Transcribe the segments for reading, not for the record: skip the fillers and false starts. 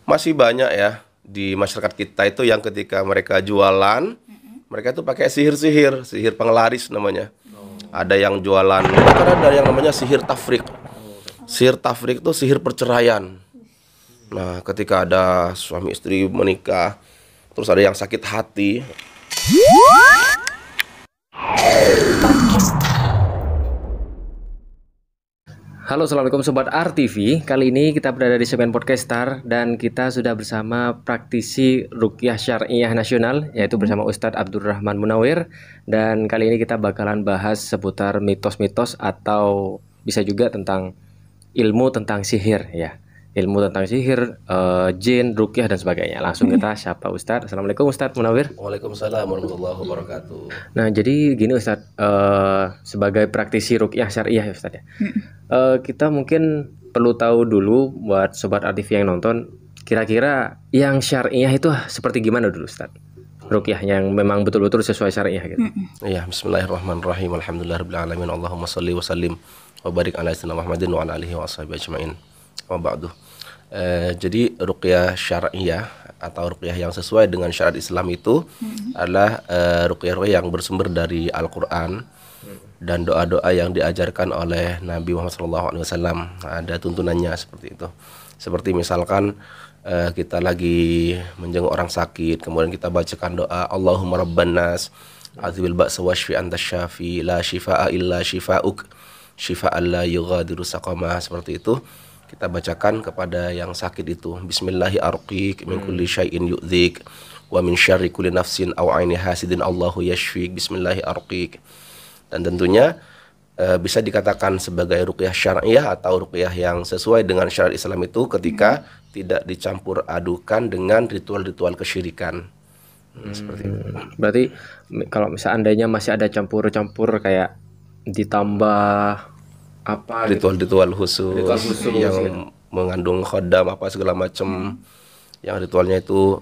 Masih banyak ya di masyarakat kita itu yang ketika mereka jualan, mereka itu pakai sihir-sihir, sihir penglaris namanya. Ada yang jualan, bahkan ada yang namanya sihir tafrik. Sihir tafrik itu sihir perceraian. Nah, ketika ada suami istri menikah, terus ada yang sakit hati. Halo, assalamualaikum sobat RTV. Kali ini kita berada di segmen Podcastar dan kita sudah bersama praktisi Ruqyah Syariah Nasional, yaitu bersama Ustadz Abdurrahman Munawir. Dan kali ini kita bakalan bahas seputar mitos-mitos atau bisa juga tentang ilmu tentang sihir ya. Ilmu tentang sihir, jin, ruqyah dan sebagainya. Langsung kita sapa Ustadz. Assalamualaikum Ustadz Munawir. Waalaikumsalam warahmatullahi wabarakatuh. Nah, jadi gini Ustadz, sebagai praktisi ruqyah syariah ya Ustadz ya. Kita mungkin perlu tahu dulu buat sobat RTV yang nonton, kira-kira yang syariah itu seperti gimana dulu Ustadz? Ruqyah yang memang betul-betul sesuai syariah gitu. Iya, bismillahirrahmanirrahim. Alhamdulillahirabbil alamin. Allahumma shalli wa sallim wa barik ala sayyidina Muhammadin wa ala alihi wa ashabihi ajmain. Wa ba'du. Jadi ruqyah syariah atau ruqyah yang sesuai dengan syariat Islam itu adalah ruqyah yang bersumber dari Al-Qur'an dan doa-doa yang diajarkan oleh Nabi Muhammad SAW. Ada tuntunannya seperti itu. Seperti misalkan kita lagi menjenguk orang sakit, kemudian kita bacakan doa Allahumma rabban nas azibil ba'sa washfi anta syafi la shifaa illa shifauk shifaan la yughadiru saqama. Seperti itu kita bacakan kepada yang sakit itu, bismillahi arqiq min kulli syai'in yu'dzik wa min syarri kulli nafsin aw aini hasidin Allahu yashfik bismillahi arqiq. Dan tentunya bisa dikatakan sebagai ruqyah syariah atau ruqyah yang sesuai dengan syariat Islam itu ketika tidak dicampur adukan dengan ritual-ritual kesyirikan. Seperti itu. Berarti kalau misalnya andainya masih ada campur-campur kayak ditambah apa ritual-ritual khusus yang gitu, mengandung khodam apa segala macam, yang ritualnya itu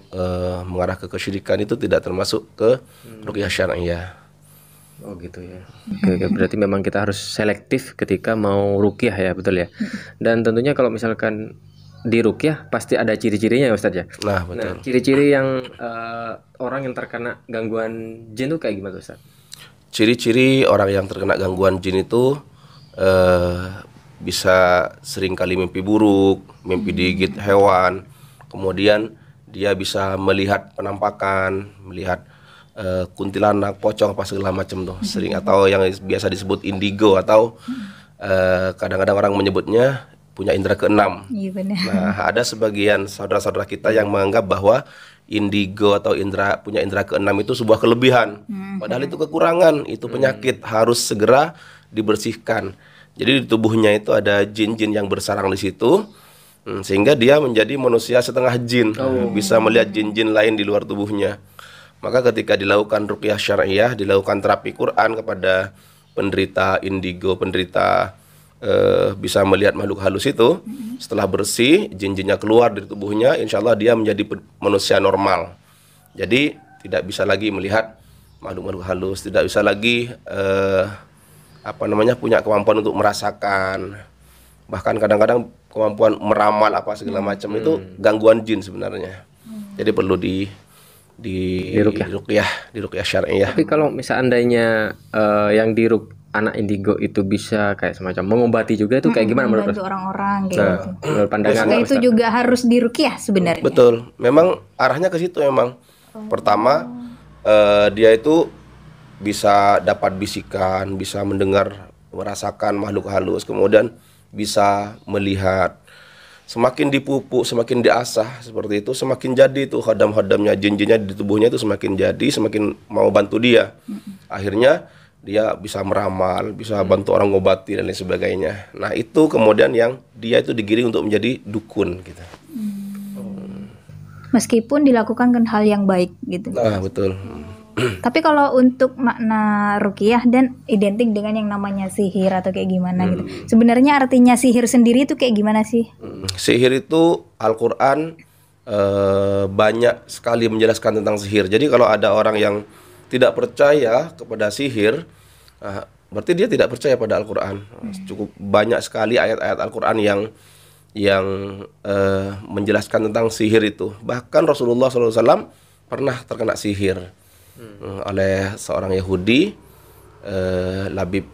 mengarah ke kesyirikan, itu tidak termasuk ke ruqyah syariah. Oh gitu ya. Oke, berarti memang kita harus selektif ketika mau ruqyah ya, betul ya. Dan tentunya kalau misalkan di ruqyah pasti ada ciri-cirinya ya Ustadz ya. Nah, betul. Nah, ciri-ciri yang orang yang terkena gangguan jin itu kayak gimana Ustadz? Ciri-ciri orang yang terkena gangguan jin itu bisa sering kali mimpi buruk, mimpi digigit hewan, kemudian dia bisa melihat penampakan, melihat kuntilanak, pocong apa segala macam tuh sering, atau yang biasa disebut indigo, atau kadang-kadang orang menyebutnya punya indera keenam. Iya benar. Nah, ada sebagian saudara-saudara kita yang menganggap bahwa indigo atau punya indera keenam itu sebuah kelebihan. Padahal itu kekurangan, itu penyakit, harus segera dibersihkan. Jadi di tubuhnya itu ada jin-jin yang bersarang di situ, sehingga dia menjadi manusia setengah jin, bisa melihat jin-jin lain di luar tubuhnya. Maka ketika dilakukan ruqyah syariah, dilakukan terapi Quran kepada penderita indigo, penderita bisa melihat makhluk halus itu, setelah bersih, jin-jinnya keluar dari tubuhnya, insya Allah dia menjadi manusia normal. Jadi tidak bisa lagi melihat makhluk-makhluk halus, tidak bisa lagi punya kemampuan untuk merasakan, bahkan kadang-kadang kemampuan meramal apa segala macam itu gangguan jin sebenarnya. Jadi perlu di ruqyah syariah. Tapi kalau misalnya yang anak indigo itu bisa kayak semacam mengobati juga, itu kayak gimana menurut membantu orang-orang kayak gitu. menurut pandangan Nah, itu juga harus diruqyah sebenarnya. Betul, memang arahnya ke situ memang. Pertama dia itu bisa dapat bisikan, bisa mendengar, merasakan makhluk halus, kemudian bisa melihat. Semakin dipupuk, semakin diasah seperti itu, semakin jadi tuh khodam-khodamnya, jin-jinnya di tubuhnya itu semakin jadi, semakin mau bantu dia. Akhirnya dia bisa meramal, bisa bantu orang ngobati dan lain sebagainya. Nah, itu kemudian yang dia itu digiring untuk menjadi dukun gitu. Meskipun dilakukan kan hal yang baik gitu. Nah, betul. Tapi kalau untuk makna ruqyah dan identik dengan yang namanya sihir atau kayak gimana gitu. Sebenarnya artinya sihir sendiri itu kayak gimana sih? Sihir itu Al-Qur'an banyak sekali menjelaskan tentang sihir. Jadi kalau ada orang yang tidak percaya kepada sihir, berarti dia tidak percaya pada Al-Qur'an. Cukup banyak sekali ayat-ayat Al-Qur'an yang yang menjelaskan tentang sihir itu. Bahkan Rasulullah SAW pernah terkena sihir oleh seorang Yahudi, Labib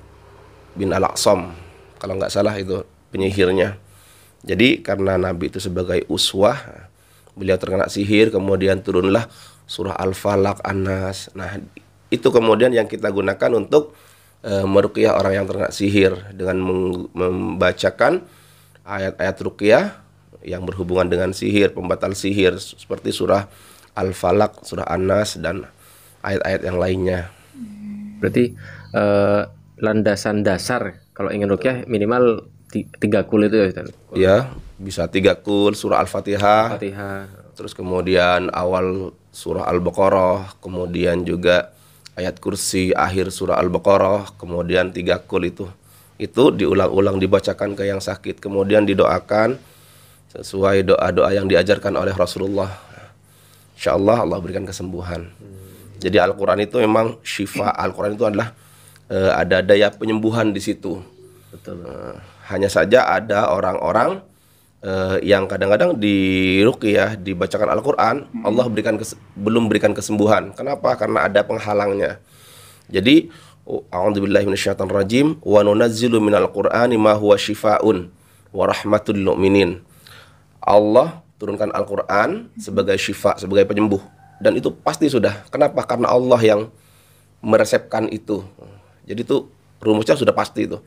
bin Al-Aqsam, kalau nggak salah itu penyihirnya. Jadi karena Nabi itu sebagai uswah, beliau terkena sihir, kemudian turunlah surah Al-Falaq, An-Nas. Nah, itu kemudian yang kita gunakan untuk meruqyah orang yang terkena sihir dengan membacakan ayat-ayat ruqyah yang berhubungan dengan sihir, pembatal sihir, seperti surah Al-Falaq, surah An-Nas, dan ayat-ayat yang lainnya. Berarti landasan dasar kalau ingin ruqyah minimal 3 kul itu ya Ustaz? Ya, bisa 3 kul, surah Al-Fatihah, Fatihah. terus kemudian awal surah Al-Baqarah, kemudian juga ayat kursi akhir surah Al-Baqarah, kemudian 3 kul itu diulang-ulang dibacakan ke yang sakit, kemudian didoakan sesuai doa-doa yang diajarkan oleh Rasulullah. Insyaallah Allah berikan kesembuhan. Jadi Al-Quran itu memang syifa. Al-Quran itu adalah ada daya penyembuhan di situ. Betul. Hanya saja ada orang-orang yang kadang-kadang di ruqyah dibacakan Al-Quran, Allah belum berikan kesembuhan. Kenapa? Karena ada penghalangnya. Jadi a'udzubillahi minasyaitonirrajim, wa nunazzilu minal Qur'ani ma huwa syifaa'un wa rahmatul lil mu'minin. Allah turunkan Al-Qur'an sebagai syifa, sebagai penyembuh, dan itu pasti sudah. Kenapa? Karena Allah yang meresepkan itu. Jadi itu rumusnya sudah pasti itu.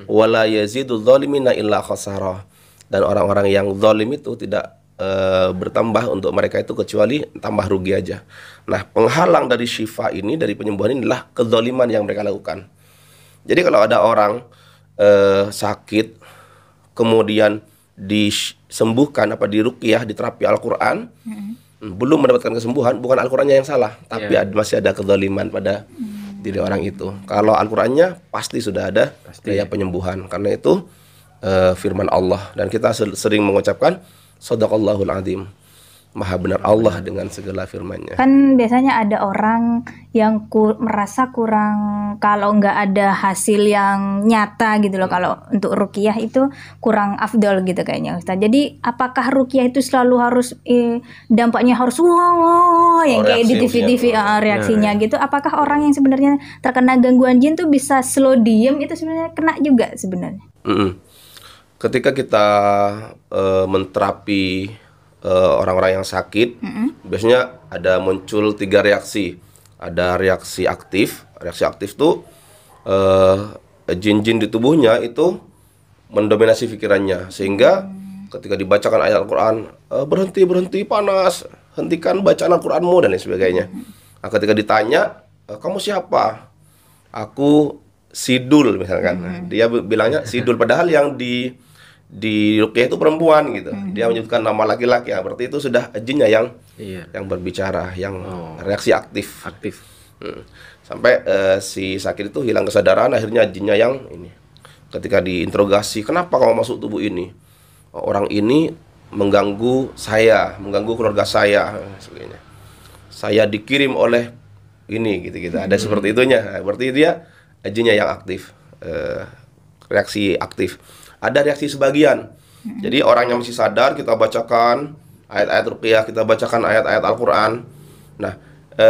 Wala yazidul zalimina illa khasara. Dan orang-orang yang zalim itu tidak bertambah untuk mereka itu kecuali tambah rugi aja. Nah, penghalang dari syifa ini, dari penyembuhan ini adalah kezaliman yang mereka lakukan. Jadi kalau ada orang sakit kemudian disembuhkan diruqyah, diterapi Al-Qur'an, belum mendapatkan kesembuhan, bukan Al-Qur'annya yang salah, tapi masih ada kezaliman pada diri orang itu. Kalau Al-Qur'annya pasti sudah ada daya penyembuhan. Karena itu firman Allah, dan kita sering mengucapkan Shadaqallahul Azim. Maha benar Allah dengan segala firman-Nya. Kan biasanya ada orang yang merasa kurang kalau nggak ada hasil yang nyata gitu loh, kalau untuk ruqyah itu kurang afdol gitu kayaknya Ustaz. Jadi apakah ruqyah itu selalu harus dampaknya harus wow yang kayak di TV-TV reaksinya gitu? Apakah orang yang sebenarnya terkena gangguan jin tuh bisa slow diem itu sebenarnya kena juga sebenarnya? Ketika kita menterapi orang-orang yang sakit, biasanya ada muncul 3 reaksi. Ada reaksi aktif. Reaksi aktif tuh jin-jin di tubuhnya itu mendominasi pikirannya, sehingga ketika dibacakan ayat Al-Quran, berhenti panas, hentikan bacaan Al-Quranmu, dan lain sebagainya. Nah, ketika ditanya, kamu siapa? Aku Sidul misalkan. Dia bilangnya Sidul, padahal yang di ruqyah itu perempuan gitu. Dia menyebutkan nama laki-laki, ya berarti itu sudah jinnya yang berbicara, yang reaksi aktif. Sampai si sakit itu hilang kesadaran, akhirnya jinnya yang ini. Ketika diinterogasi, kenapa kamu masuk tubuh ini? Orang ini mengganggu saya, mengganggu keluarga saya, sebagainya. Saya dikirim oleh ini gitu. Ada seperti itunya. Nah, berarti dia jinnya yang aktif, reaksi aktif. Ada reaksi sebagian. Jadi orang yang masih sadar, kita bacakan ayat-ayat ruqyah, kita bacakan ayat-ayat Al-Quran. Nah,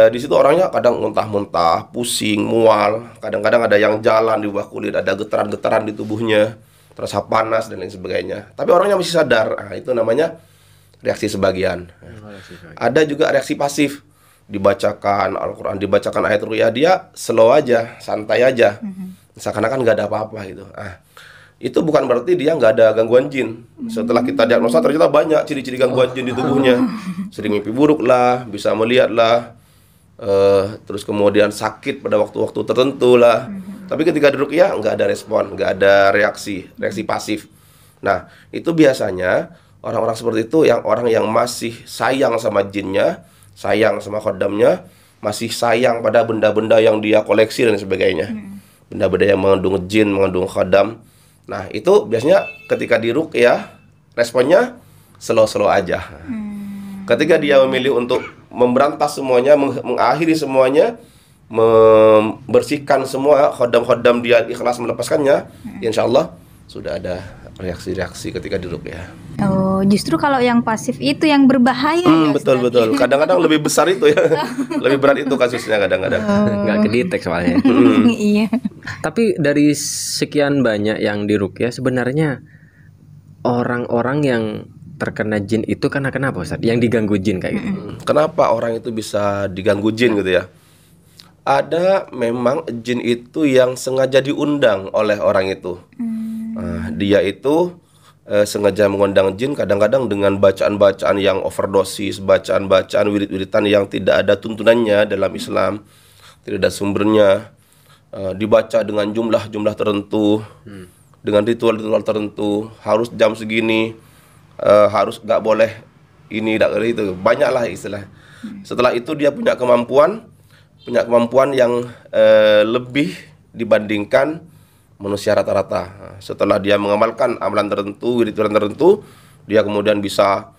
di situ orangnya kadang muntah-muntah, pusing, mual. Kadang-kadang ada yang jalan di bawah kulit, ada getaran-getaran di tubuhnya, terasa panas dan lain sebagainya. Tapi orangnya masih sadar. Nah, itu namanya reaksi sebagian. Ada juga reaksi pasif. Dibacakan Al-Quran, dibacakan ayat ruqyah, dia slow aja, santai aja. Seakan-akan nggak ada apa-apa gitu. Itu bukan berarti dia nggak ada gangguan jin. Setelah kita diagnosa, ternyata banyak ciri-ciri gangguan jin di tubuhnya. Sering mimpi buruk lah, bisa melihat lah, terus kemudian sakit pada waktu-waktu tertentu lah. Tapi ketika diruqyah nggak ada respon, nggak ada reaksi pasif. Nah, itu biasanya orang-orang seperti itu orang yang masih sayang sama jinnya, sayang sama khodamnya, masih sayang pada benda-benda yang dia koleksi dan sebagainya. Benda-benda yang mengandung jin, mengandung khodam. Nah, itu biasanya ketika diruqyah responnya slow-slow aja. Ketika dia memilih untuk memberantas semuanya, mengakhiri semuanya, membersihkan semua khodam-khodam, dia ikhlas melepaskannya, insya Allah sudah ada reaksi-reaksi ketika diruqyah. Oh, justru kalau yang pasif itu yang berbahaya. Ya, Betul. Kadang-kadang lebih besar itu ya. Lebih berat itu kasusnya kadang-kadang. Nggak kedetek soalnya. Iya. Tapi dari sekian banyak yang diruqyah, sebenarnya orang-orang yang terkena jin itu karena kenapa Ustaz? Yang diganggu jin kayak gitu. Kenapa orang itu bisa diganggu jin gitu ya? Ada memang jin itu yang sengaja diundang oleh orang itu. Nah, dia itu sengaja mengundang jin kadang-kadang dengan bacaan-bacaan yang overdosis, bacaan-bacaan wirid-wiridan yang tidak ada tuntunannya dalam Islam, tidak ada sumbernya, dibaca dengan jumlah-jumlah tertentu, dengan ritual-ritual tertentu, harus jam segini, harus nggak boleh ini, nggak boleh itu, banyaklah istilah. Setelah itu dia punya kemampuan yang lebih dibandingkan manusia rata-rata. Setelah dia mengamalkan amalan tertentu, wirid-wirid tertentu, dia kemudian bisa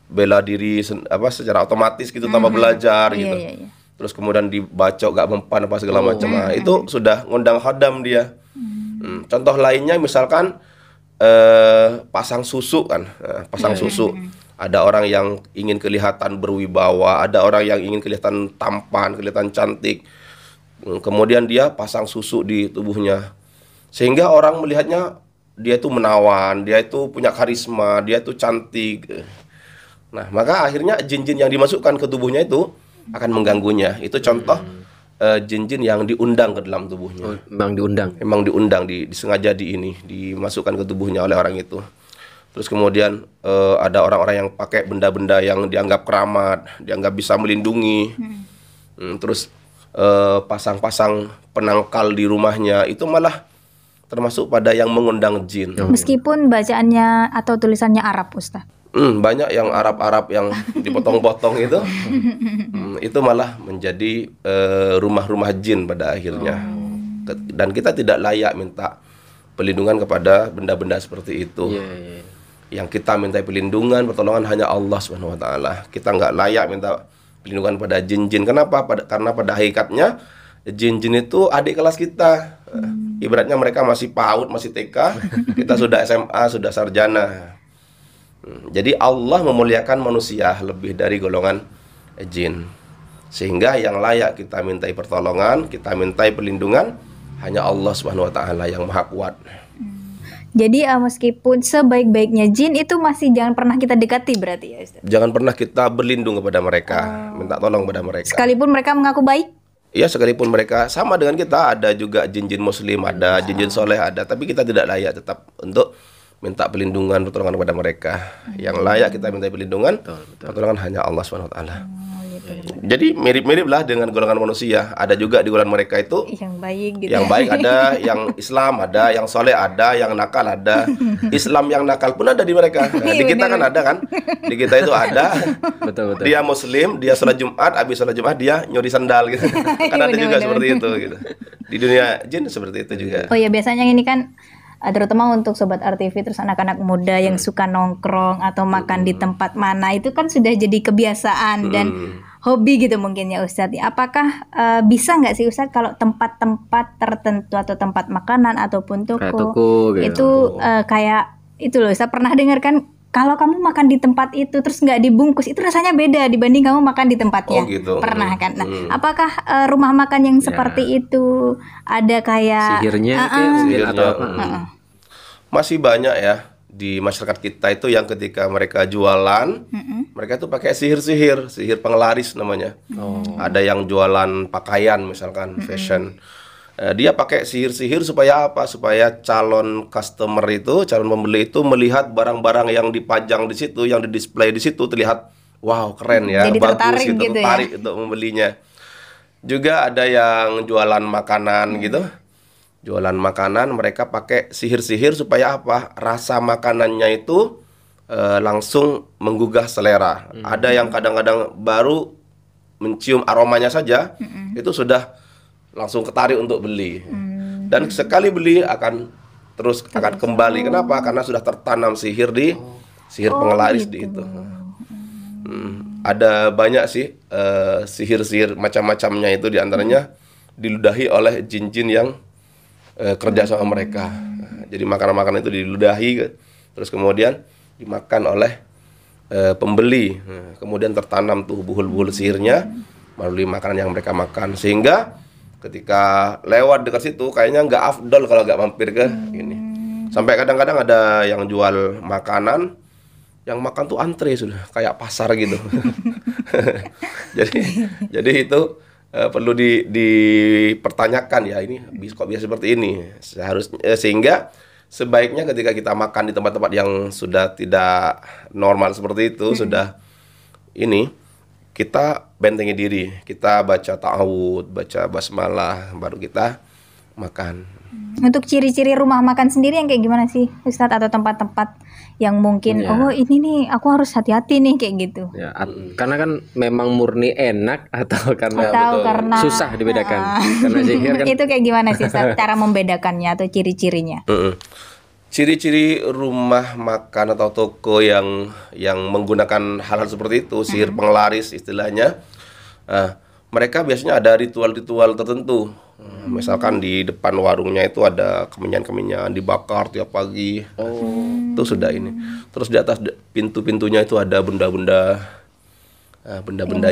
bela diri secara otomatis gitu tanpa belajar gitu. Iya. Terus kemudian dibacok gak mempan apa segala macam. Nah, itu sudah ngundang khadam dia. Contoh lainnya misalkan pasang susu kan, pasang susu. Ada orang yang ingin kelihatan berwibawa, ada orang yang ingin kelihatan tampan, kelihatan cantik. Kemudian dia pasang susu di tubuhnya, sehingga orang melihatnya dia itu menawan, dia itu punya karisma, dia itu cantik. Nah, maka akhirnya jin-jin yang dimasukkan ke tubuhnya itu akan mengganggunya. Itu contoh jin-jin yang diundang ke dalam tubuhnya. Memang diundang, disengaja dimasukkan ke tubuhnya oleh orang itu. Terus kemudian ada orang-orang yang pakai benda-benda yang dianggap keramat, dianggap bisa melindungi. Terus pasang-pasang penangkal di rumahnya, itu malah termasuk pada yang mengundang jin. Meskipun bacaannya atau tulisannya Arab, Ustaz. Banyak yang Arab-Arab yang dipotong-potong itu, itu malah menjadi rumah-rumah jin pada akhirnya. Dan kita tidak layak minta perlindungan kepada benda-benda seperti itu. Yang kita minta perlindungan, pertolongan hanya Allah Subhanahu wa taala. Kita nggak layak minta perlindungan pada jin-jin. Kenapa? Karena pada hakikatnya jin-jin itu adik kelas kita. Ibaratnya mereka masih PAUD, masih TK, kita sudah SMA, sudah sarjana. Jadi Allah memuliakan manusia lebih dari golongan jin. Sehingga yang layak kita mintai pertolongan, kita mintai perlindungan hanya Allah Subhanahu wa taala yang Maha Kuat. Jadi meskipun sebaik-baiknya jin itu masih jangan pernah kita dekati berarti ya Ustaz? Jangan pernah kita berlindung kepada mereka, minta tolong kepada mereka. Sekalipun mereka mengaku baik? Iya, sekalipun mereka sama dengan kita, ada juga jin-jin muslim, ada jin-jin soleh, ada. Tapi kita tidak layak tetap untuk minta perlindungan, pertolongan kepada mereka. Yang layak kita minta perlindungan, pertolongan hanya Allah SWT. Jadi mirip-mirip lah dengan golongan manusia. Ada juga di golongan mereka itu yang baik gitu. Yang baik ada, yang Islam ada, yang soleh ada, yang nakal ada. Islam yang nakal pun ada di mereka. Nah, di kita kan ada kan? Di kita itu ada. Betul. Dia muslim, dia sholat Jumat, habis sholat Jumat dia nyuri sandal gitu. Kan ada juga seperti itu gitu. Di dunia jin seperti itu juga. Oh ya, biasanya ini kan terutama untuk sobat RTV terus anak-anak muda yang suka nongkrong atau makan di tempat mana, itu kan sudah jadi kebiasaan dan hobi gitu mungkin ya Ustadz. Apakah bisa nggak sih Ustadz kalau tempat-tempat tertentu atau tempat makanan ataupun toko gitu. Itu kayak itu loh, saya pernah dengar kan, kalau kamu makan di tempat itu terus nggak dibungkus, itu rasanya beda dibanding kamu makan di tempatnya. Oh gitu. Pernah kan? Nah, apakah rumah makan yang seperti itu ada kayak sihirnya atau apa? Masih banyak ya di masyarakat kita itu yang ketika mereka jualan, mereka itu pakai sihir penglaris namanya. Ada yang jualan pakaian misalkan, fashion. Dia pakai sihir supaya apa? Supaya calon customer itu, calon pembeli itu melihat barang-barang yang dipajang di situ, yang di-display di situ terlihat wow, keren ya, jadi bagus gitu, ya? tertarik untuk membelinya. Juga ada yang jualan makanan gitu. Jualan makanan, mereka pakai sihir supaya apa? Rasa makanannya itu langsung menggugah selera. Ada yang kadang-kadang baru mencium aromanya saja, itu sudah langsung ketarik untuk beli. Dan sekali beli akan kembali. Kenapa? Karena sudah tertanam sihir penglaris gitu. di itu. Ada banyak sih sihir macam-macamnya itu, diantaranya diludahi oleh jin-jin yang kerja sama mereka. Jadi makanan-makanan itu diludahi, terus kemudian dimakan oleh pembeli. Nah, kemudian tertanam tuh buhul-buhul sihirnya melalui makanan yang mereka makan, sehingga ketika lewat dekat situ kayaknya nggak afdol kalau nggak mampir ke ini. Sampai kadang-kadang ada yang jual makanan, yang makan tuh antre sudah kayak pasar gitu. jadi itu perlu dipertanyakan ya, ini kok bisa seperti ini. Seharusnya sehingga sebaiknya ketika kita makan di tempat-tempat yang sudah tidak normal seperti itu, sudah ini, kita bentengi diri, kita baca ta'awud, baca basmalah, baru kita makan. Untuk ciri-ciri rumah makan sendiri yang kayak gimana sih Ustadz, atau tempat-tempat yang mungkin oh ini nih aku harus hati-hati nih kayak gitu. Ya, karena kan memang murni enak atau karena karena susah dibedakan. Karena sihir kan itu kayak gimana sih Ustadz, cara membedakannya atau ciri-cirinya? Ciri-ciri rumah makan atau toko yang menggunakan hal-hal seperti itu, sihir penglaris istilahnya, mereka biasanya ada ritual-ritual tertentu. Misalkan di depan warungnya itu ada kemenyan-kemenyan dibakar tiap pagi. Itu sudah ini. Terus di atas pintu-pintunya itu ada benda-benda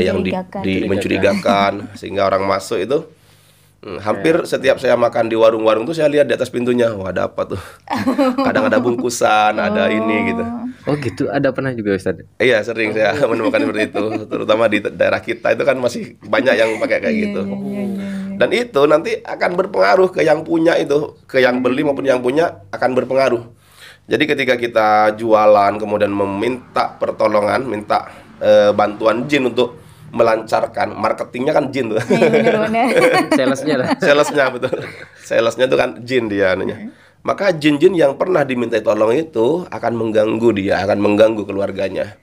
yang mencurigakan, sehingga orang masuk itu hampir setiap saya makan di warung-warung tuh saya lihat di atas pintunya, wah ada apa tuh? Kadang ada bungkusan, ada ini gitu. Oh gitu, ada pernah juga Ustaz? Iya, sering saya menemukan seperti itu, terutama di daerah kita itu kan masih banyak yang pakai kayak gitu. Dan itu nanti akan berpengaruh ke yang punya itu, ke yang beli maupun yang punya akan berpengaruh. Jadi ketika kita jualan kemudian meminta pertolongan, minta bantuan jin untuk melancarkan, marketingnya kan jin tuh. Salesnya betul. Salesnya itu kan jin dia anunya. Maka jin-jin yang pernah dimintai tolong itu akan mengganggu dia, akan mengganggu keluarganya.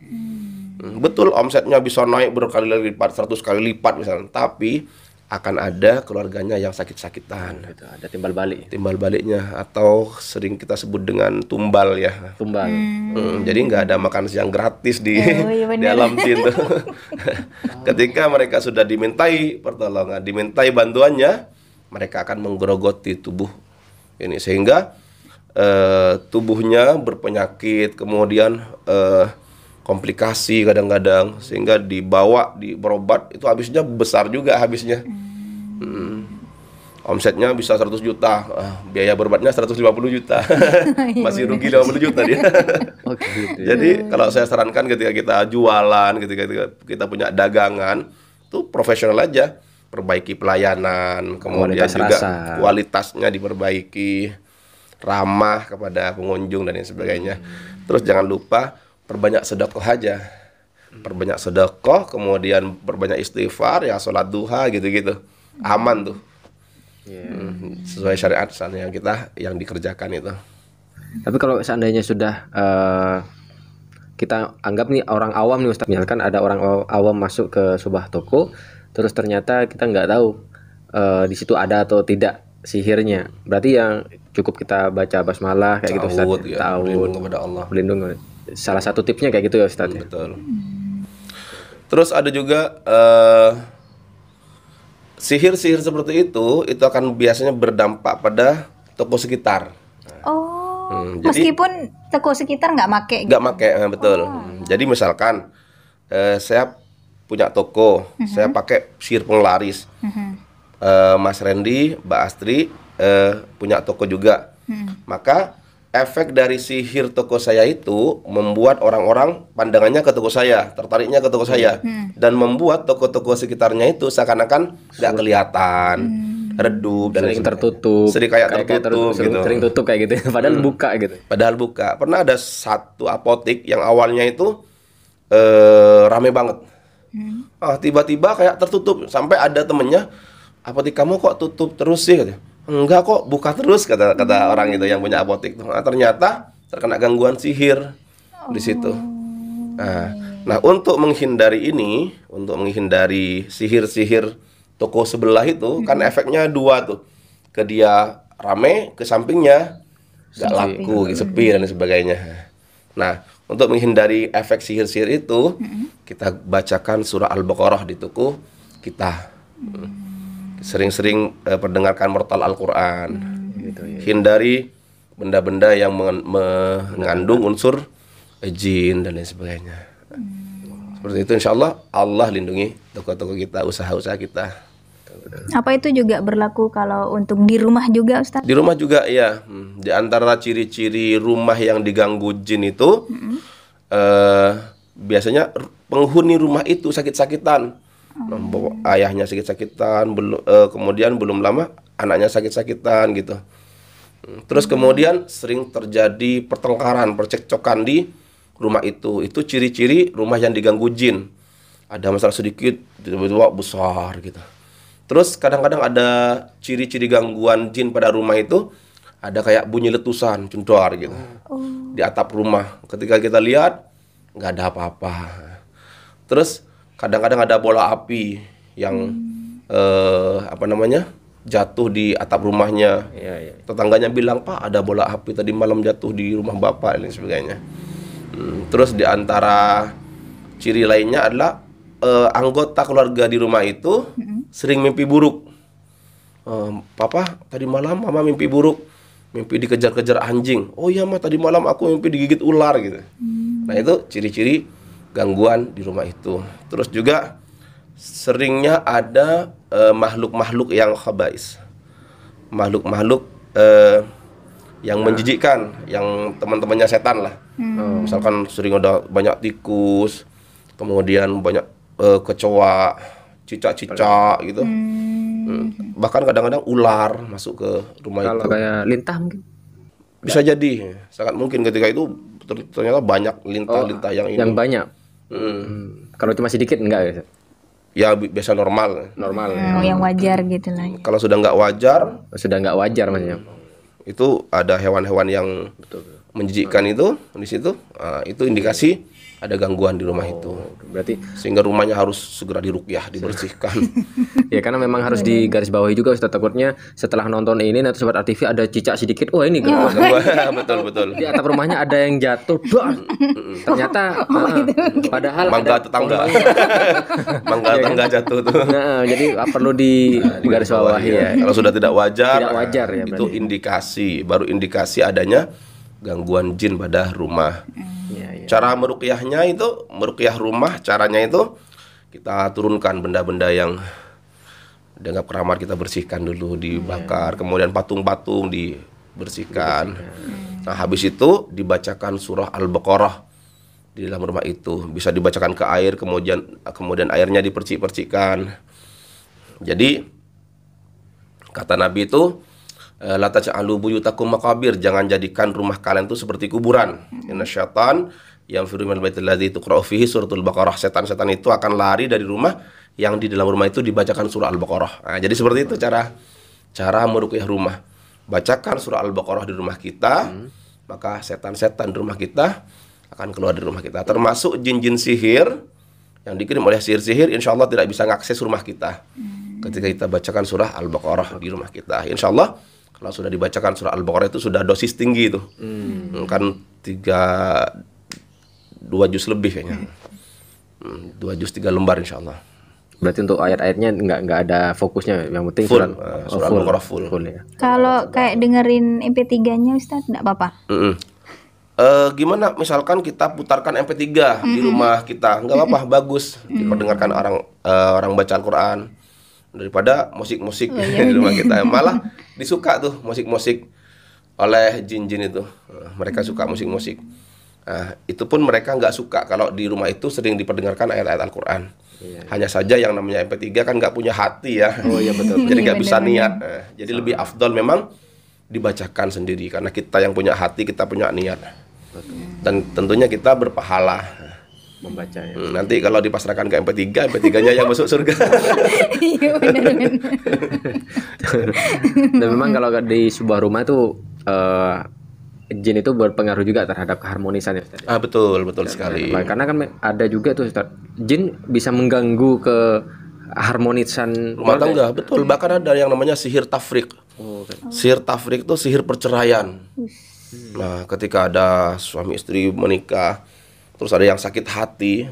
Betul omsetnya bisa naik berkali-kali lipat, 100 kali lipat misalnya, tapi akan ada keluarganya yang sakit-sakitan. Gitu, ada timbal balik. Timbal baliknya, atau sering kita sebut dengan tumbal ya. Tumbal. Jadi nggak ada makan siang gratis di di alam jin tuh. Ketika mereka sudah dimintai pertolongan, dimintai bantuannya, mereka akan menggerogoti tubuh ini, sehingga tubuhnya berpenyakit, kemudian komplikasi kadang-kadang, sehingga dibawa berobat itu habisnya besar juga habisnya. Omsetnya bisa 100 juta, biaya berobatnya 150 juta. Masih rugi 50 juta dia. Jadi kalau saya sarankan ketika kita jualan, ketika kita punya dagangan, tuh profesional aja, perbaiki pelayanan, kemudian juga kualitasnya diperbaiki, ramah kepada pengunjung dan lain sebagainya. Terus jangan lupa perbanyak sedekah aja, perbanyak sedekah, kemudian perbanyak istighfar, ya sholat duha gitu-gitu, aman tuh. Sesuai syariat misalnya kita yang dikerjakan itu. Tapi kalau seandainya sudah kita anggap nih orang awam nih Ustaz, misalkan ada orang awam masuk ke sebuah toko, terus ternyata kita nggak tahu di situ ada atau tidak sihirnya, berarti yang cukup kita baca basmalah kayak gitu Ustaz, berlindung kepada Allah. Berlindung. Salah satu tipsnya kayak gitu ya Ustaz. Betul. Terus ada juga sihir-sihir seperti itu akan biasanya berdampak pada toko sekitar. Meskipun toko sekitar nggak make. Nggak make, betul. Jadi misalkan saya punya toko, saya pakai sihir penglaris. Mas Randy, Mbak Astri punya toko juga. Maka efek dari sihir toko saya itu membuat orang-orang pandangannya ke toko saya, tertariknya ke toko saya, dan membuat toko-toko sekitarnya itu seakan-akan nggak kelihatan, redup dan sering tertutup, sering kayak tertutup gitu. Sering tutup kayak gitu, padahal buka gitu. Padahal buka. Pernah ada satu apotik yang awalnya itu rame banget, tiba-tiba kayak tertutup, sampai ada temennya, apotik kamu kok tutup terus sih? Katanya. Enggak kok, buka terus kata orang itu yang punya apotik. Ternyata terkena gangguan sihir di situ. Nah, untuk menghindari ini, untuk menghindari sihir-sihir toko sebelah itu, kan efeknya dua tuh. Ke dia rame, ke sampingnya nggak laku, sepi dan sebagainya. Nah, untuk menghindari efek sihir-sihir itu, kita bacakan surah Al-Baqarah di toko kita. Sering-sering perdengarkan mortal Al-Quran, hindari benda-benda yang mengandung unsur jin dan lain sebagainya. Seperti itu, insya Allah Allah lindungi toko-toko kita, usaha-usaha kita. Apa itu juga berlaku kalau untuk di rumah juga, Ustaz? Di rumah juga ya. Di antara ciri-ciri rumah yang diganggu jin itu biasanya penghuni rumah itu sakit-sakitan. Ayahnya sakit-sakitan, kemudian belum lama anaknya sakit-sakitan gitu. Terus kemudian sering terjadi pertengkaran, percekcokan di rumah itu. Itu ciri-ciri rumah yang diganggu jin. Ada masalah sedikit, tiba-tiba besar gitu. Terus kadang-kadang ada ciri-ciri gangguan jin pada rumah itu, ada kayak bunyi letusan, cendor gitu. Di atap rumah. Ketika kita lihat, nggak ada apa-apa. Terus kadang-kadang ada bola api yang jatuh di atap rumahnya. Tetangganya bilang, Pak, ada bola api tadi malam jatuh di rumah Bapak dan sebagainya. Terus di antara ciri lainnya adalah anggota keluarga di rumah itu sering mimpi buruk. Papa, tadi malam Mama mimpi buruk, mimpi dikejar-kejar anjing. Oh iya, Ma, tadi malam aku mimpi digigit ular gitu. Nah, itu ciri-ciri gangguan di rumah itu. Terus juga seringnya ada makhluk-makhluk yang khabais, makhluk-makhluk yang menjijikkan, yang teman-temannya setan lah. Misalkan sering ada banyak tikus, kemudian banyak kecoa, cicak-cicak gitu. Bahkan kadang-kadang ular masuk ke rumah itu. Kalau kayak lintah mungkin? Bisa jadi, sangat mungkin ketika itu ternyata banyak lintah-lintah yang ini. Yang banyak. Kalau cuma sedikit enggak ya? Ya biasa normal. Normal. Yang wajar gitu lah. Kalau sudah nggak wajar, Sudah nggak wajar maksudnya. itu ada hewan-hewan yang menjijikkan itu di situ. Itu indikasi ada gangguan di rumah itu. Berarti Sehingga rumahnya harus segera diruqyah, dibersihkan. ya karena memang harus digarisbawahi juga Ustaz, takutnya setelah nonton ini nanti Sobat RTV ada cicak sedikit, wah ini gangguan. Betul. Di atap rumahnya ada yang jatuh, bang. Ternyata padahal Mangga ada tetangga. Mangga tetangga jatuh tuh. Nah, jadi perlu digarisbawahi ya. Kalau sudah tidak wajar, Tidak wajar ya, itu berarti. indikasi, baru indikasi adanya gangguan jin pada rumah. Cara meruqyahnya itu, meruqyah rumah, caranya itu kita turunkan benda-benda yang dianggap keramat, kita bersihkan dulu, dibakar, kemudian patung-patung dibersihkan. Nah, habis itu dibacakan surah Al-Baqarah di dalam rumah itu. Bisa dibacakan ke air, kemudian airnya dipercik-percikkan. Jadi kata Nabi itu, la taj'alu buyutakum maqabir, jangan jadikan rumah kalian itu seperti kuburan. Inna syaitan yang firu minal baitil ladzi tuqra'u fihi suratul Baqarah. Setan-setan itu akan lari dari rumah yang di dalam rumah itu dibacakan surah Al-Baqarah. Nah, jadi seperti itu cara meruqyah rumah. Bacakan surah Al-Baqarah di rumah kita, maka setan-setan di rumah kita akan keluar dari rumah kita. Termasuk jin-jin sihir yang dikirim oleh sihir-sihir, insya Allah tidak bisa mengakses rumah kita ketika kita bacakan surah Al-Baqarah di rumah kita. Insya Allah kalau sudah dibacakan surah Al-Baqarah itu sudah dosis tinggi itu. Kan 2 juz lebih kayaknya. 2 juz 3 lembar insya Allah. Berarti untuk ayat-ayatnya nggak ada fokusnya, yang penting Full, surah Al-Baqarah full. ya. Kalau kayak dengerin MP3-nya Ustaz, enggak apa-apa? Gimana misalkan kita putarkan MP3 di rumah kita, nggak apa-apa, bagus diperdengarkan orang baca Al-Quran daripada musik-musik di rumah kita. Malah disuka tuh musik-musik oleh jin-jin itu. Mereka suka musik-musik. Itu pun mereka nggak suka kalau di rumah itu sering diperdengarkan ayat-ayat Al-Quran. Hanya saja yang namanya MP3 kan nggak punya hati ya. Oh iya betul. Jadi nggak bisa niat. Jadi lebih afdol memang dibacakan sendiri, karena kita yang punya hati, kita punya niat. Dan tentunya kita berpahala Membaca ya. nanti kalau dipasrahkan ke MP3, MP3-nya yang masuk surga. Iya benar-benar. Dan memang kalau di sebuah rumah itu jin itu berpengaruh juga terhadap keharmonisan ya Ustaz. Betul sekali. Karena kan ada juga tuh Ustaz, jin bisa mengganggu ke harmonisan Rumah tangga, betul. Bahkan ada yang namanya sihir tafrik. Sihir tafrik itu sihir perceraian. Nah, ketika ada suami istri menikah, terus ada yang sakit hati,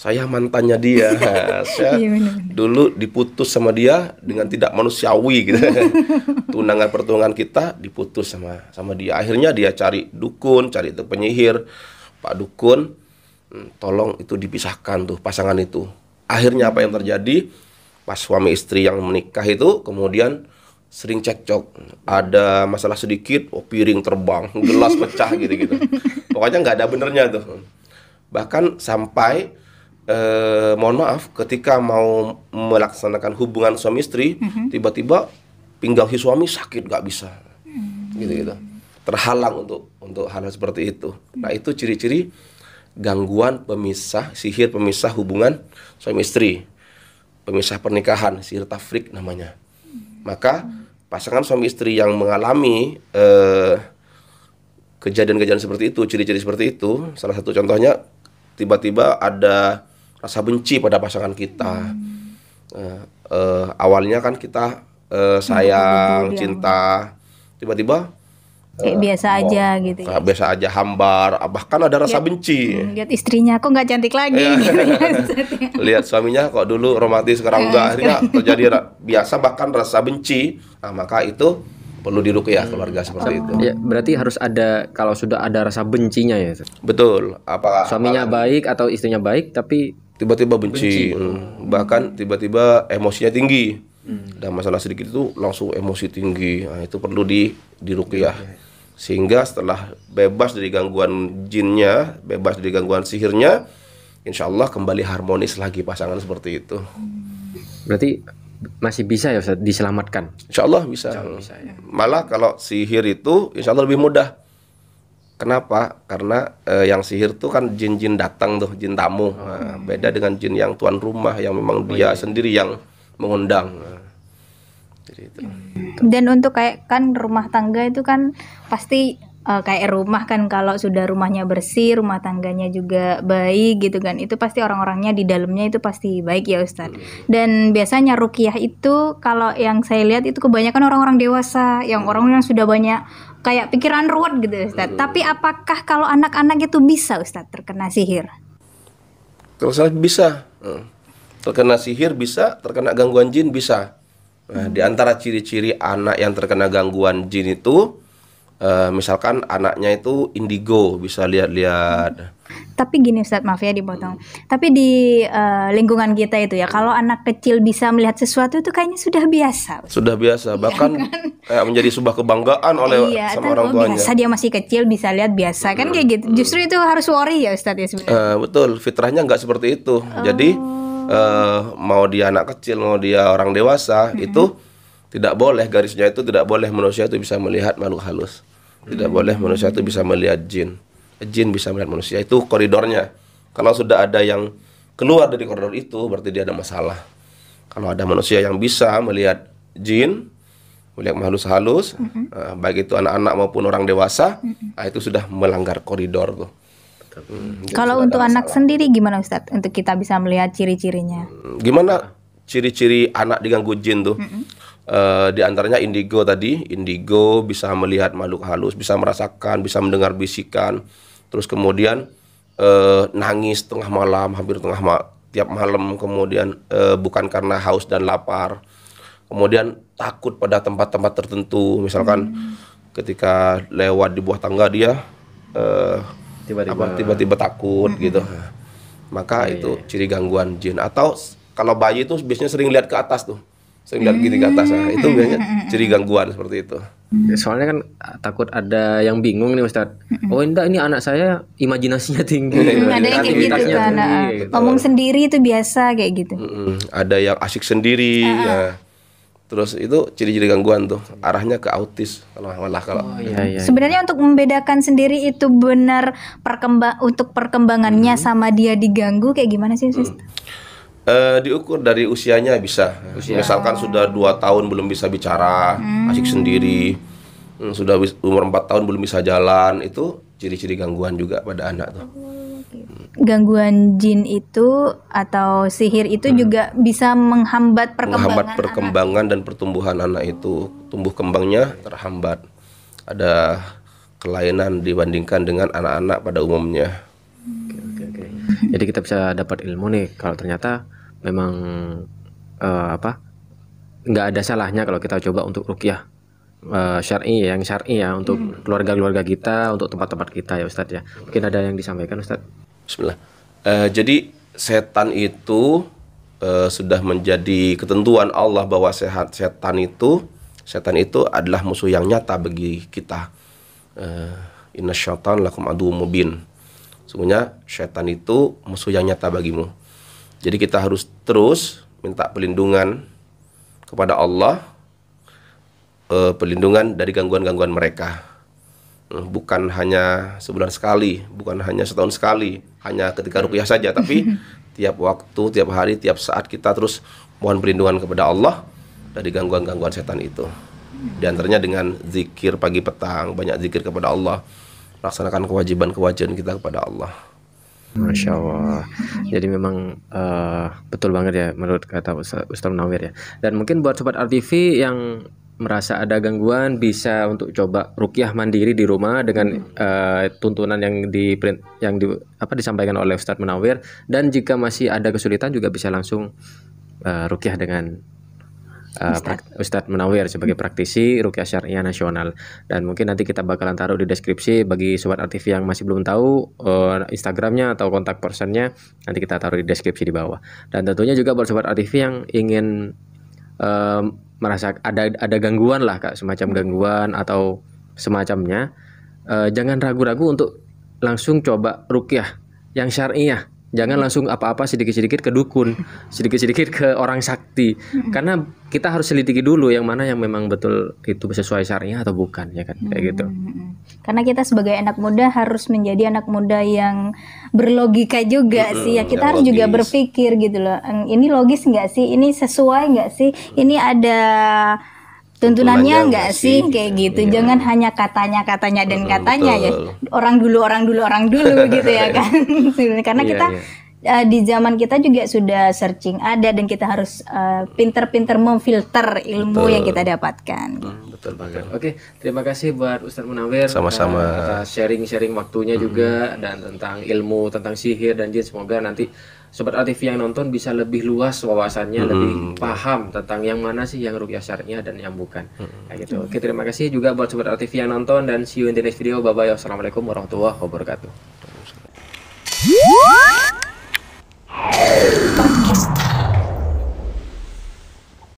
saya mantannya dia. Saya Iya, benar. dulu diputus sama dia dengan tidak manusiawi gitu. Pertunangan kita diputus sama dia. Akhirnya dia cari dukun, cari itu penyihir, Pak Dukun, tolong itu dipisahkan tuh pasangan itu. Akhirnya apa yang terjadi? Pas suami istri yang menikah itu kemudian sering cekcok, ada masalah sedikit, piring terbang, gelas pecah gitu-gitu. Pokoknya nggak ada benernya tuh. Bahkan sampai mohon maaf, ketika mau melaksanakan hubungan suami istri, tiba-tiba pinggang si suami sakit, nggak bisa, gitu-gitu. Terhalang untuk hal seperti itu. Nah, itu ciri-ciri gangguan pemisah, sihir pemisah hubungan suami istri, pemisah pernikahan, sihir tafrik namanya. Maka pasangan suami istri yang mengalami kejadian-kejadian seperti itu, ciri-ciri seperti itu, salah satu contohnya tiba-tiba ada rasa benci pada pasangan kita. Awalnya kan kita sayang, cinta, tiba-tiba Kayak biasa aja gitu ya. biasa aja, hambar, bahkan ada rasa benci. Lihat istrinya kok nggak cantik lagi. Gitu ya, Ustaz, ya. Lihat suaminya kok dulu romantis, sekarang enggak. Akhirnya terjadi biasa bahkan rasa benci. Nah, maka itu perlu diruqyah keluarga seperti itu. Ya, berarti harus ada, kalau sudah ada rasa bencinya ya, Ustaz. Betul. Suaminya baik atau istrinya baik tapi tiba-tiba benci. Bahkan tiba-tiba emosinya tinggi. Dan masalah sedikit itu langsung emosi tinggi. Nah, itu perlu diruqyah. Sehingga setelah bebas dari gangguan jinnya, bebas dari gangguan sihirnya, insya Allah kembali harmonis lagi pasangan seperti itu. berarti masih bisa ya, Ustaz, diselamatkan. Insya Allah bisa. Ya. Malah kalau sihir itu insya Allah lebih mudah. Kenapa? Karena yang sihir tuh kan jin-jin datang tuh, jin tamu. Nah, beda dengan jin yang tuan rumah yang memang dia sendiri yang mengundang. Nah, jadi itu. Dan untuk kayak kan rumah tangga itu kan pasti kayak rumah kan, kalau sudah rumahnya bersih, rumah tangganya juga baik gitu kan, itu pasti orang-orangnya di dalamnya itu pasti baik ya Ustadz. Dan biasanya ruqyah itu kalau yang saya lihat itu kebanyakan orang-orang dewasa, yang orang yang sudah banyak kayak pikiran ruwet gitu Ustadz. Tapi apakah kalau anak-anak itu bisa Ustadz terkena sihir? Kalau saya bisa, terkena sihir bisa, terkena gangguan jin bisa. Nah, di antara ciri-ciri anak yang terkena gangguan jin itu, misalkan anaknya itu indigo, bisa lihat-lihat. Tapi gini Ustadz, maaf ya dipotong. Tapi di lingkungan kita itu ya, kalau anak kecil bisa melihat sesuatu itu kayaknya sudah biasa. Sudah biasa, bahkan kayak menjadi sebuah kebanggaan oleh sama orang tuanya. Biasa dia masih kecil bisa lihat biasa kan kayak gitu. Justru itu harus worry ya Ustadz ya sebenarnya. Betul, fitrahnya nggak seperti itu. Jadi mau dia anak kecil, mau dia orang dewasa, itu tidak boleh, garisnya itu tidak boleh manusia itu bisa melihat makhluk halus. Tidak boleh manusia itu bisa melihat jin. Jin bisa melihat manusia, itu koridornya. Kalau sudah ada yang keluar dari koridor itu, berarti dia ada masalah. Kalau ada manusia yang bisa melihat jin, melihat makhluk halus, baik itu anak-anak maupun orang dewasa, itu sudah melanggar koridor tuh. Kalau untuk anak sendiri gimana Ustadz? Untuk kita bisa melihat ciri-cirinya. Gimana ciri-ciri anak diganggu jin tuh? Di antaranya indigo tadi. Indigo bisa melihat makhluk halus, bisa merasakan, bisa mendengar bisikan. Terus kemudian nangis tengah malam, hampir tiap malam. Kemudian bukan karena haus dan lapar. Kemudian takut pada tempat-tempat tertentu. Misalkan ketika lewat di bawah tangga dia tiba-tiba takut gitu. Maka itu ciri gangguan jin. Atau kalau bayi itu biasanya sering lihat ke atas tuh, sering lihat gini ke atas. Nah, itu biasanya ciri gangguan seperti itu. Soalnya kan takut ada yang bingung nih Ustadz. Oh enggak, ini anak saya imajinasinya tinggi. Ada yang kayak gitu kan. Ngomong sendiri itu biasa kayak gitu. Ada yang asik sendiri. Ya. Terus itu ciri-ciri gangguan tuh, arahnya ke autis kalau. Sebenarnya untuk membedakan sendiri itu benar untuk perkembangannya sama dia diganggu kayak gimana sih Sis? Diukur dari usianya bisa. Misalkan sudah 2 tahun belum bisa bicara, asik sendiri. Sudah umur 4 tahun belum bisa jalan, itu ciri-ciri gangguan juga pada anak tuh. Gangguan jin itu atau sihir itu juga bisa menghambat perkembangan dan pertumbuhan anak itu. Tumbuh kembangnya terhambat. Ada kelainan dibandingkan dengan anak-anak pada umumnya. Jadi kita bisa dapat ilmu nih kalau ternyata memang nggak ada salahnya kalau kita coba untuk ruqyah syar'i, yang syar'i ya, untuk keluarga-keluarga kita, untuk tempat-tempat kita ya Ustadz ya. Mungkin ada yang disampaikan Ustadz. Bismillah. Jadi setan itu sudah menjadi ketentuan Allah bahwa setan itu adalah musuh yang nyata bagi kita. Inna syaitan lakum aduwwum mubin. Sungguhnya setan itu musuh yang nyata bagimu. Jadi kita harus terus minta perlindungan kepada Allah, perlindungan dari gangguan-gangguan mereka. Bukan hanya sebulan sekali, bukan hanya setahun sekali, hanya ketika ruqyah saja, tapi tiap waktu, tiap hari, tiap saat kita terus mohon perlindungan kepada Allah dari gangguan-gangguan setan itu. Di antaranya dengan zikir pagi petang, banyak zikir kepada Allah, laksanakan kewajiban-kewajiban kita kepada Allah. Masya Allah. Jadi memang betul banget ya menurut kata Ustaz Munawir ya. Dan mungkin buat Sobat RTV yang merasa ada gangguan, bisa untuk coba ruqyah mandiri di rumah dengan tuntunan yang disampaikan oleh Ustaz Munawir. Dan jika masih ada kesulitan juga bisa langsung ruqyah dengan Ustadz Munawir sebagai praktisi ruqyah syariah nasional. Dan mungkin nanti kita bakalan taruh di deskripsi bagi Sobat RTV yang masih belum tahu Instagramnya atau kontak personnya, nanti kita taruh di deskripsi di bawah. Dan tentunya juga buat Sobat RTV yang ingin merasa ada gangguan lah Kak, semacam gangguan atau semacamnya, jangan ragu-ragu untuk langsung coba ruqyah yang syariah. Jangan langsung apa-apa sedikit-sedikit ke dukun, sedikit-sedikit ke orang sakti. Karena kita harus selidiki dulu yang mana yang memang betul itu sesuai syariah atau bukan, ya kan, kayak gitu. Karena kita sebagai anak muda harus menjadi anak muda yang berlogika juga sih ya. Kita harus juga berpikir gitu loh. Ini logis nggak sih? Ini sesuai nggak sih? Ini ada tuntunannya nggak sih, kayak gitu. Jangan hanya katanya dan katanya ya. Orang dulu gitu ya kan. Karena kita di zaman kita juga sudah searching ada, dan kita harus pinter-pinter memfilter ilmu yang kita dapatkan. Betul banget. Oke, terima kasih buat Ustadz Munawir. Sama-sama. Atas sharing waktunya juga, dan tentang ilmu tentang sihir dan jin. Semoga nanti Sobat RTV yang nonton bisa lebih luas wawasannya, lebih paham tentang yang mana sih yang ruqyah syariah dan yang bukan. Kayak gitu. Oke, terima kasih juga buat Sobat RTV yang nonton, dan see you in the next video. Bye bye. Wassalamualaikum warahmatullahi wabarakatuh.